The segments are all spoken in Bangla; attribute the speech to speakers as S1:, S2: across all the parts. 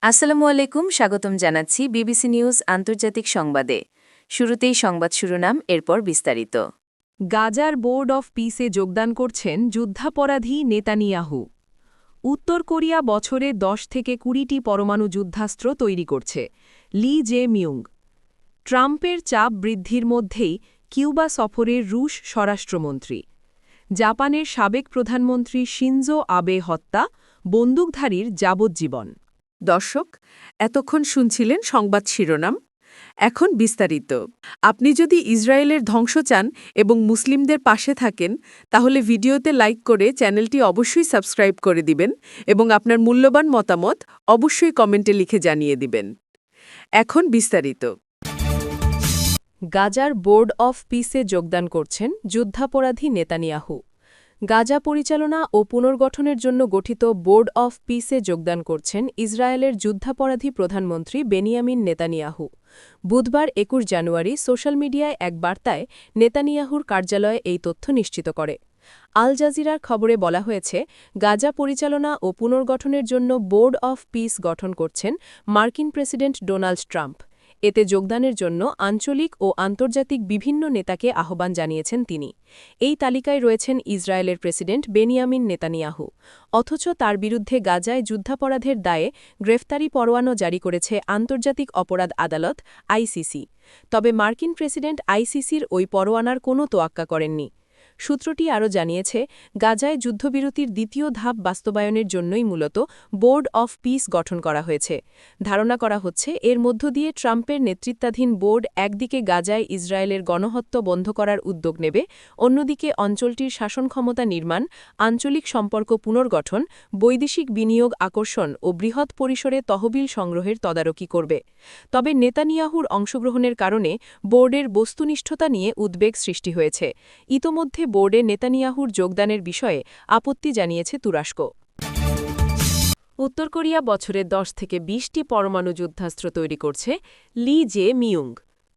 S1: আসসালামু আলাইকুম, স্বাগতম জানাচ্ছি বিবিসি নিউজ আন্তর্জাতিক সংবাদে। শুরুতেই সংবাদ শিরোনাম, এরপর বিস্তারিত।
S2: গাজার বোর্ড অফ পিসে যোগদান করছেন যুদ্ধাপরাধী নেতানিয়াহু। উত্তর কোরিয়া বছরে 10 থেকে 20টি পরমাণু যুদ্ধাস্ত্র তৈরি করছে, লি জে মিউং। ট্রাম্পের চাপ বৃদ্ধির মধ্যেই কিউবা সফরের রুশ স্বরাষ্ট্রমন্ত্রী। জাপানের সাবেক প্রধানমন্ত্রী শিনজো আবে হত্যা, বন্দুকধারীর যাবজ্জীবন।
S3: দর্শক, এতক্ষণ শুনছিলেন সংবাদ শিরোনাম। এখন বিস্তারিত। আপনি যদি ইসরায়েলের ধ্বংস চান এবং মুসলিমদের পাশে থাকেন, তাহলে ভিডিওতে লাইক করে চ্যানেলটি অবশ্যই সাবস্ক্রাইব করে দিবেন এবং আপনার মূল্যবান মতামত অবশ্যই কমেন্টে লিখে জানিয়ে দিবেন। এখন বিস্তারিত।
S2: গাজার বোর্ড অফ পিসে যোগদান করছেন যুদ্ধাপরাধী নেতানিয়াহু। গাজা পরিচালনা ও পুনর্গঠনের জন্য গঠিত বোর্ড অফ পিসে যোগদান করছেন ইসরায়েলের যুদ্ধাপরাধী প্রধানমন্ত্রী বেনিয়ামিন নেতানিয়াহু। বুধবার 21 জানুয়ারি সোশ্যাল মিডিয়ায় এক বার্তায় নেতানিয়াহুর কার্যালয়ে এই তথ্য নিশ্চিত করে। আল জাজিরার খবরে বলা হয়েছে, গাজা পরিচালনা ও পুনর্গঠনের জন্য বোর্ড অফ পিস গঠন করছেন মার্কিন প্রেসিডেন্ট ডোনাল্ড ট্রাম্প। এতে যোগদানের জন্য আঞ্চলিক ও আন্তর্জাতিক বিভিন্ন নেতাকে আহ্বান জানিয়েছেন তিনি। এই তালিকায় রয়েছেন ইসরায়েলের প্রেসিডেন্ট বেনিয়ামিন নেতানিয়াহু। অথচ তার বিরুদ্ধে গাজায় যুদ্ধাপরাধের দায়ে গ্রেফতারি পরোয়ানা জারি করেছে আন্তর্জাতিক অপরাধ আদালত আইসিসি। তবে মার্কিন প্রেসিডেন্ট আইসিসির ওই পরোয়ানার কোনো তোয়াক্কা করেননি। সূত্রটি আরও জানিয়েছে, গাজায় যুদ্ধবিরতির দ্বিতীয় ধাপ বাস্তবায়নের জন্যই মূলত বোর্ড অফ পিস গঠন করা হয়েছে। ধারণা করা হচ্ছে, এর মধ্য দিয়ে ট্রাম্পের নেতৃত্বাধীন বোর্ড একদিকে গাজায় ইসরায়েলের গণহত্যা বন্ধ করার উদ্যোগ নেবে, অন্যদিকে অঞ্চলটির শাসন ক্ষমতা নির্মাণ, আঞ্চলিক সম্পর্ক পুনর্গঠন, বৈদেশিক বিনিয়োগ আকর্ষণ ও বৃহৎ পরিসরে তহবিল সংগ্রহের তদারকি করবে। তবে নেতানিয়াহুর অংশগ্রহণের কারণে বোর্ডের বস্তুনিষ্ঠতা নিয়ে উদ্বেগ সৃষ্টি হয়েছে। ইতোমধ্যে বোর্ডে নেতানিয়াহুর যোগদানের বিষয়ে আপত্তি জানিয়েছে তুরস্ক। উত্তর কোরিয়া বছরে 10 থেকে 20টি পরমাণু যুদ্ধাস্ত্র তৈরি করছে, লি জে মিউং।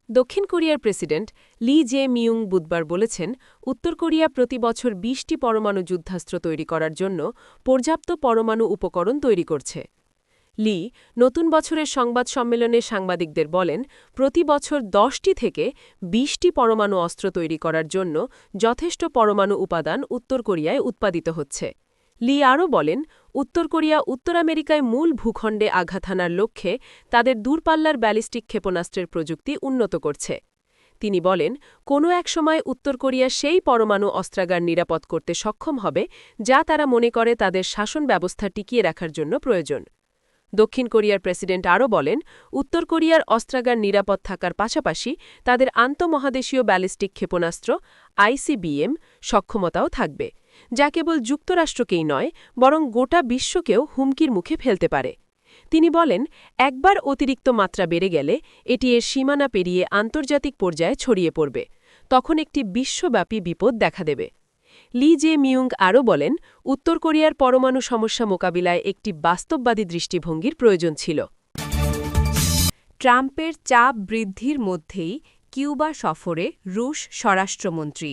S2: দক্ষিণ কোরিয়ার প্রেসিডেন্ট লি জে মিউং বুধবার বলেছেন, উত্তর কোরিয়া প্রতি বছর 20টি পরমাণু যুদ্ধাস্ত্র তৈরি করার জন্য পর্যাপ্ত পরমাণু উপকরণ তৈরি করছে। লি নতুন বছরের সংবাদ সম্মেলনে সাংবাদিকদের বলেন, প্রতি বছর 10টি থেকে 20টি পরমাণু অস্ত্র তৈরি করার জন্য যথেষ্ট পরমাণু উপাদান উত্তর কোরিয়ায় উৎপাদিত হচ্ছে। লি আরও বলেন, উত্তর কোরিয়া উত্তর আমেরিকায় মূল ভূখণ্ডে আঘাত হানার লক্ষ্যে তাদের দূরপাল্লার ব্যালিস্টিক ক্ষেপণাস্ত্রের প্রযুক্তি উন্নত করছে। তিনি বলেন, কোনো এক সময় উত্তর কোরিয়া সেই পরমাণু অস্ত্রাগার নিরাপদ করতে সক্ষম হবে যা তারা মনে করে তাদের শাসন ব্যবস্থা টিকিয়ে রাখার জন্য প্রয়োজন। দক্ষিণ কোরিয়ার প্রেসিডেন্ট আরও বলেন, উত্তর কোরিয়ার অস্ত্রাগার নিরাপদ থাকার পাশাপাশি তাদের আন্তঃমহাদেশীয় ব্যালিস্টিক ক্ষেপণাস্ত্র আইসিবিএম সক্ষমতাও থাকবে, যা কেবল যুক্তরাষ্ট্রকেই নয় বরং গোটা বিশ্বকেও হুমকির মুখে ফেলতে পারে। তিনি বলেন, একবার অতিরিক্ত মাত্রা বেড়ে গেলে এটি এর সীমানা পেরিয়ে আন্তর্জাতিক পর্যায়ে ছড়িয়ে পড়বে, তখন একটি বিশ্বব্যাপী বিপদ দেখা দেবে। লি জে মিউং আরও বলেন, উত্তর কোরিয়ার পরমাণু সমস্যা মোকাবিলায় একটি বাস্তববাদী দৃষ্টিভঙ্গির প্রয়োজন ছিল। ট্রাম্পের চাপ বৃদ্ধির মধ্যেই কিউবা সফরে রুশ স্বরাষ্ট্রমন্ত্রী।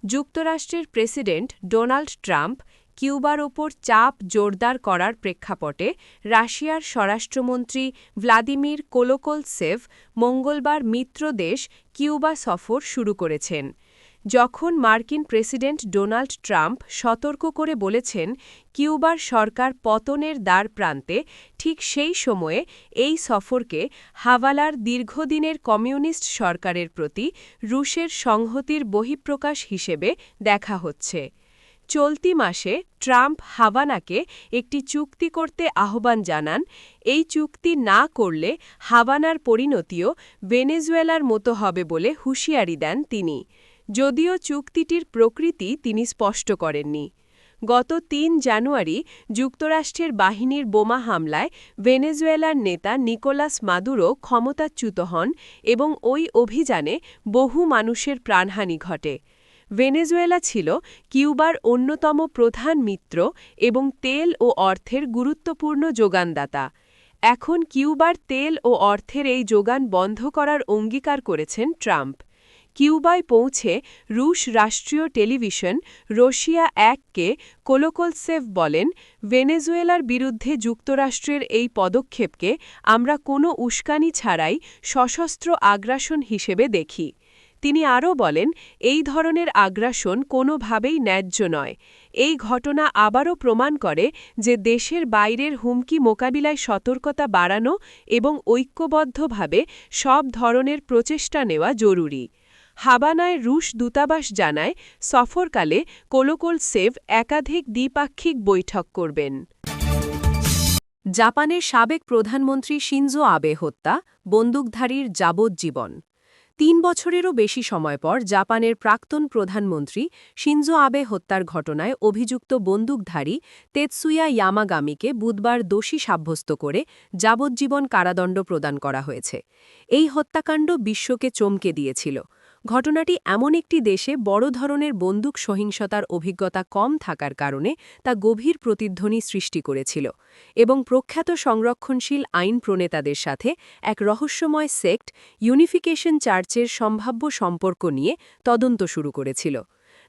S2: যুক্তরাষ্ট্রের প্রেসিডেন্ট ডোনাল্ড ট্রাম্প কিউবার ওপর চাপ জোরদার করার প্রেক্ষাপটে রাশিয়ার স্বরাষ্ট্রমন্ত্রী ভ্লাদিমির কোলোকোলসেভ মঙ্গলবার মিত্রদেশ কিউবা সফর শুরু করেছেন। যখন মার্কিন প্রেসিডেন্ট ডোনাল্ড ট্রাম্প সতর্ক করে বলেছেন কিউবার সরকার পতনের দ্বার প্রান্তে, ঠিক সেই সময়ে এই সফরকে হাভালার দীর্ঘদিনের কমিউনিস্ট সরকারের প্রতি রুশের সংহতির বহিঃপ্রকাশ হিসেবে দেখা হচ্ছে। চলতি মাসে ট্রাম্প হাভানাকে একটি চুক্তি করতে আহ্বান জানান। এই চুক্তি না করলে হাভানার পরিণতিও ভেনেজুয়েলার মতো হবে বলে হুঁশিয়ারি দেন তিনি। যদিও চুক্তিটির প্রকৃতি তিনি স্পষ্ট করেননি। গত ৩ জানুয়ারি যুক্তরাষ্ট্রের বাহিনীর বোমা হামলায় ভেনেজুয়েলার নেতা নিকোলাস মাদুরো ক্ষমতাচ্যুত হন এবং ওই অভিযানে বহু মানুষের প্রাণহানি ঘটে। ভেনেজুয়েলা ছিল কিউবার অন্যতম প্রধান মিত্র এবং তেল ও অর্থের গুরুত্বপূর্ণ যোগানদাতা। এখন কিউবার তেল ও অর্থের এই যোগান বন্ধ করার অঙ্গীকার করেছেন ট্রাম্প। কিউবায় পৌঁছে রুশ রাষ্ট্রীয় টেলিভিশন রশিয়া 1কে কোলোকলসেভ বলেন, ভেনেজুয়েলার বিরুদ্ধে যুক্তরাষ্ট্রের এই পদক্ষেপকে আমরা কোনো উস্কানি ছাড়াই সশস্ত্র আগ্রাসন হিসেবে দেখি। তিনি আরও বলেন, এই ধরনের আগ্রাসন কোনোভাবেই ন্যায্য নয়। এই ঘটনা আবারও প্রমাণ করে যে দেশের বাইরের হুমকি মোকাবিলায় সতর্কতা বাড়ানো এবং ঐক্যবদ্ধভাবে সব ধরনের প্রচেষ্টা নেওয়া জরুরি। হাবানায় রুশ দূতাবাস জানায়, সফরকালে কোলোকলসেভ একাধিক দ্বিপাক্ষিক বৈঠক করবেন।
S1: জাপানের সাবেক প্রধানমন্ত্রী শিনজো আবে হত্যা, বন্দুকধারীর যাবজ্জীবন। ৩ বছরেরও বেশি সময় পর জাপানের প্রাক্তন প্রধানমন্ত্রী শিনজো আবে হত্যার ঘটনায় অভিযুক্ত বন্দুকধারী তেতসুয়া ইয়ামাগামিকে বুধবার দোষী সাব্যস্ত করে যাবজ্জীবন কারাদণ্ড প্রদান করা হয়েছে। এই হত্যাকাণ্ড বিশ্বকে চমকে দিয়েছিল। ঘটনাটি এমন একটি দেশে বড় ধরনের বন্দুক সহিংসতার অভিজ্ঞতা কম থাকার কারণে তা গভীর প্রতিধ্বনি সৃষ্টি করেছিল এবং প্রখ্যাত সংরক্ষণশীল আইন প্রণেতাদের সাথে এক রহস্যময় সেক্ট ইউনিফিকেশন চার্চের সম্ভাব্য সম্পর্ক নিয়ে তদন্ত শুরু করেছিল।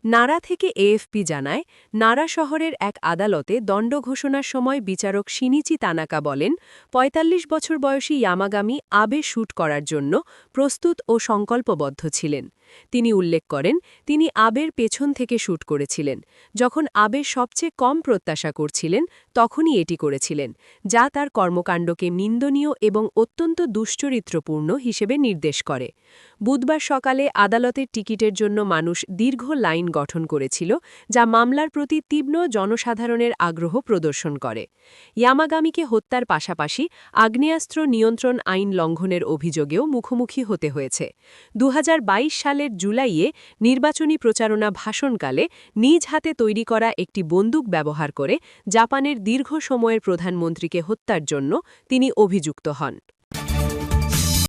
S1: নারা থেকে এএফপি জানায়, নারা শহরের এক আদালতে দণ্ড ঘোষণার সময় বিচারক শিনিচি তানাকা বলেন, ৪৫ বছর বয়সী ইয়ামাগামি আবে শ্যুট করার জন্য প্রস্তুত ও সংকল্পবদ্ধ ছিলেন। তিনি উল্লেখ করেন, তিনি আবের পেছন থেকে শ্যুট করেছিলেন। যখন আবে সবচেয়ে কম প্রত্যাশা করছিলেন তখনই এটি করেছিলেন, যা তার কর্মকাণ্ডকে নিন্দনীয় এবং অত্যন্ত দুশ্চরিত্রপূর্ণ হিসেবে নির্দেশ করে। বুধবার সকালে আদালতের টিকিটের জন্য মানুষ দীর্ঘ লাইন গঠন করেছিল, যা মামলার প্রতি তীব্র জনসাধারণের আগ্রহ প্রদর্শন করে। ইয়ামাগামিকে হত্যার পাশাপাশি আগ্নেয়াস্ত্র নিয়ন্ত্রণ আইন লঙ্ঘনের অভিযোগেও মুখোমুখি হতে হয়েছে। ২০২২ সালের জুলাইয়ে নির্বাচনী প্রচারণা ভাষণকালে নিজ হাতে তৈরি করা একটি বন্দুক ব্যবহার করে জাপানের দীর্ঘ সময়ের প্রধানমন্ত্রীকে হত্যার জন্য তিনি অভিযুক্ত হন।